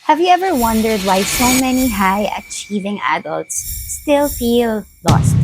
Have you ever wondered why so many high-achieving adults still feel lost?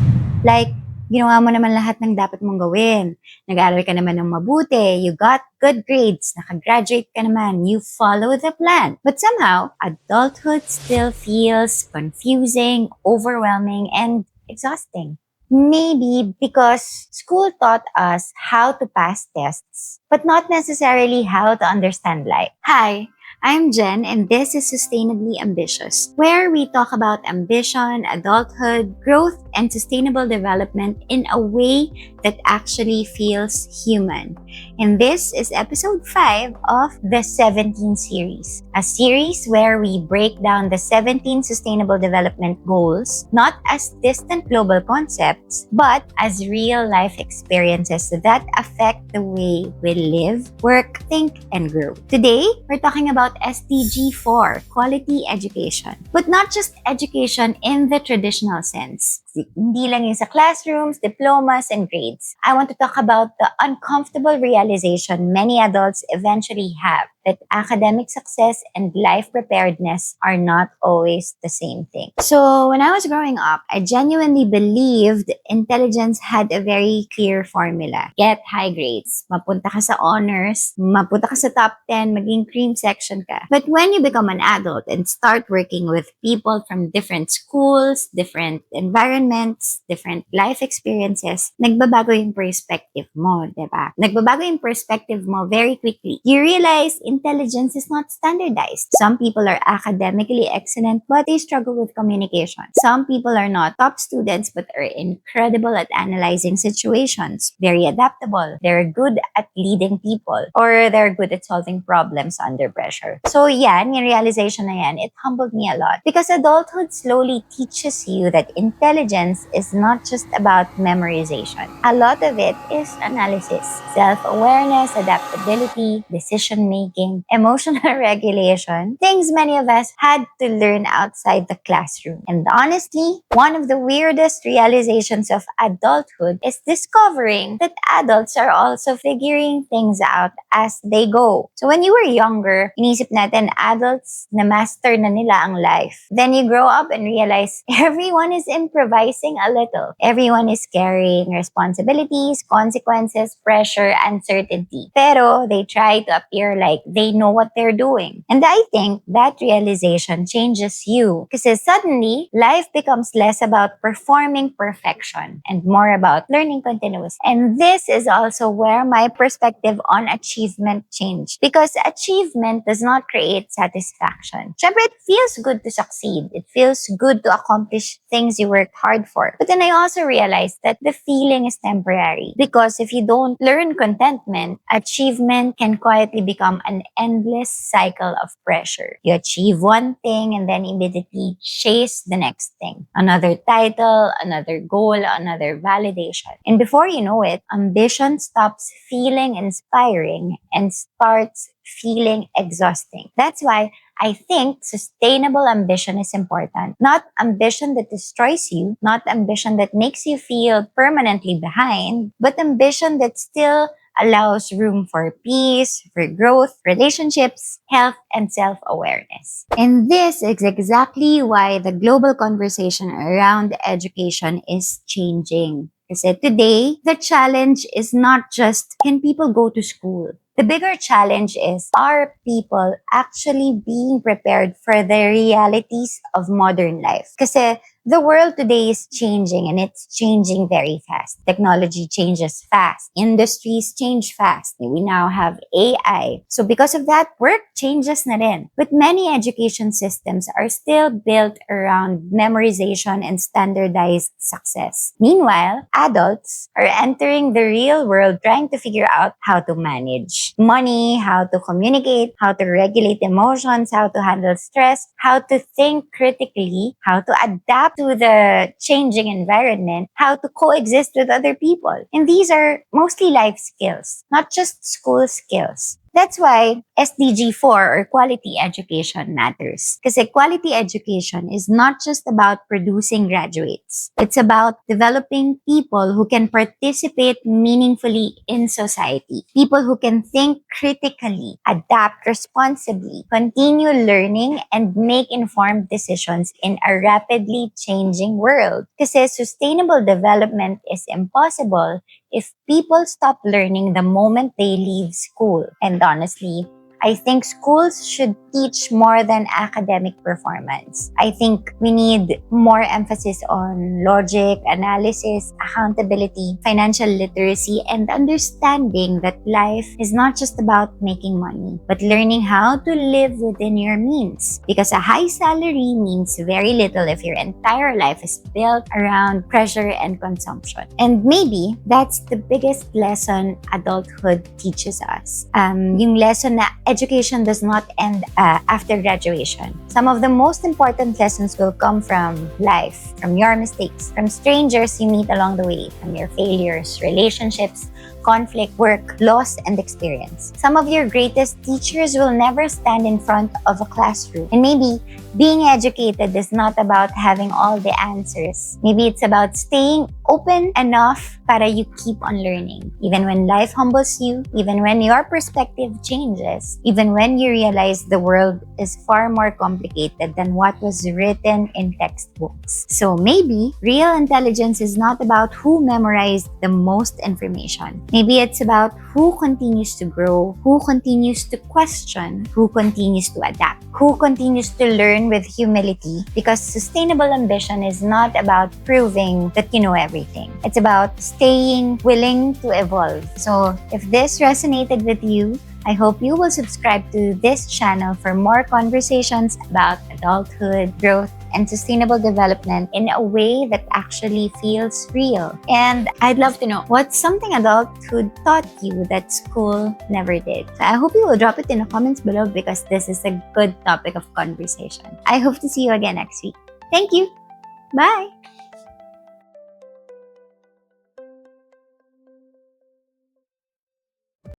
Like, ginawa mo naman lahat ng dapat mong gawin. Nag-aaral ka naman ng mabuti, you got good grades, nakagraduate ka naman, you follow the plan. But somehow, adulthood still feels confusing, overwhelming, and exhausting. Maybe because school taught us how to pass tests, but not necessarily how to understand life. Hi, I'm Jen, and this is Sustainably Ambitious, where we talk about ambition, adulthood, growth, and sustainable development in a way that actually feels human. And this is episode 5 of the 17 series, a series where we break down the 17 sustainable development goals not as distant global concepts, but as real life experiences that affect the way we live, work, think, and grow. Today, we're talking about SDG 4, quality education. But not just education in the traditional sense. Hindi lang yung sa classrooms, diplomas, and grades. I want to talk about the uncomfortable realization many adults eventually have that academic success and life preparedness are not always the same thing. So when I was growing up, I genuinely believed intelligence had a very clear formula. Get high grades, mapunta ka sa honors, mapunta ka sa top 10, maging cream section ka. But when you become an adult and start working with people from different schools, different environments, different life experiences, nagbabago yung perspective mo, diba? Nagbabago yung perspective mo very quickly. You realize intelligence is not standardized. Some people are academically excellent, but they struggle with communication. Some people are not top students, but are incredible at analyzing situations, very adaptable. They're good at leading people, or they're good at solving problems under pressure. So yan, yung realization na yan, it humbled me a lot. Because adulthood slowly teaches you that intelligence is not just about memorization. A lot of it is analysis, self-awareness, adaptability, decision-making, emotional regulation, things many of us had to learn outside the classroom. And honestly, one of the weirdest realizations of adulthood is discovering that adults are also figuring things out as they go. So when you were younger, inisip natin adults na master na nila ang life. Then you grow up and realize everyone is improvising a little. Everyone is carrying responsibilities, consequences, pressure, uncertainty. Pero they try to appear like they know what they're doing. And I think that realization changes you because suddenly life becomes less about performing perfection and more about learning continuously. And this is also where my perspective on achievement changed because achievement does not create satisfaction. Syempre, it feels good to succeed. It feels good to accomplish things you worked hard for. But then I also realized that the feeling is temporary because if you don't learn contentment, achievement can quietly become an endless cycle of pressure. You achieve one thing and then immediately chase the next thing. Another title, another goal, another validation. And before you know it, ambition stops feeling inspiring and starts feeling exhausting. That's why I think sustainable ambition is important. Not ambition that destroys you, not ambition that makes you feel permanently behind, but ambition that still allows room for peace, for growth, relationships, health, and self-awareness. And this is exactly why the global conversation around education is changing. Kasi today, the challenge is not just, can people go to school? The bigger challenge is, are people actually being prepared for the realities of modern life? Kasi the world today is changing and it's changing very fast. Technology changes fast. Industries change fast. We now have AI. So because of that, work changes na rin. But many education systems are still built around memorization and standardized success. Meanwhile, adults are entering the real world trying to figure out how to manage money, how to communicate, how to regulate emotions, how to handle stress, how to think critically, how to adapt to the changing environment, how to coexist with other people. And these are mostly life skills, not just school skills. That's why SDG 4 or quality education matters. Because quality education is not just about producing graduates. It's about developing people who can participate meaningfully in society. People who can think critically, adapt responsibly, continue learning, and make informed decisions in a rapidly changing world. Kasi sustainable development is impossible if people stop learning the moment they leave school. And honestly, I think schools should teach more than academic performance. I think we need more emphasis on logic, analysis, accountability, financial literacy, and understanding that life is not just about making money, but learning how to live within your means. Because a high salary means very little if your entire life is built around pressure and consumption. And maybe that's the biggest lesson adulthood teaches us. Yung lesson na education does not end after graduation. Some of the most important lessons will come from life, from your mistakes, from strangers you meet along the way, from your failures, relationships, conflict, work, loss, and experience. Some of your greatest teachers will never stand in front of a classroom. And maybe being educated is not about having all the answers. Maybe it's about staying open enough para you keep on learning. Even when life humbles you, even when your perspective changes, even when you realize the world is far more complicated than what was written in textbooks. So maybe real intelligence is not about who memorized the most information. Maybe it's about who continues to grow, who continues to question, who continues to adapt, who continues to learn with humility, because sustainable ambition is not about proving that you know everything. It's about staying willing to evolve. So if this resonated with you, I hope you will subscribe to this channel for more conversations about adulthood, growth, and sustainable development in a way that actually feels real. And I'd love to know what's something adulthood taught you that school never did. So I hope you will drop it in the comments below because this is a good topic of conversation. I hope to see you again next week. Thank you. Bye.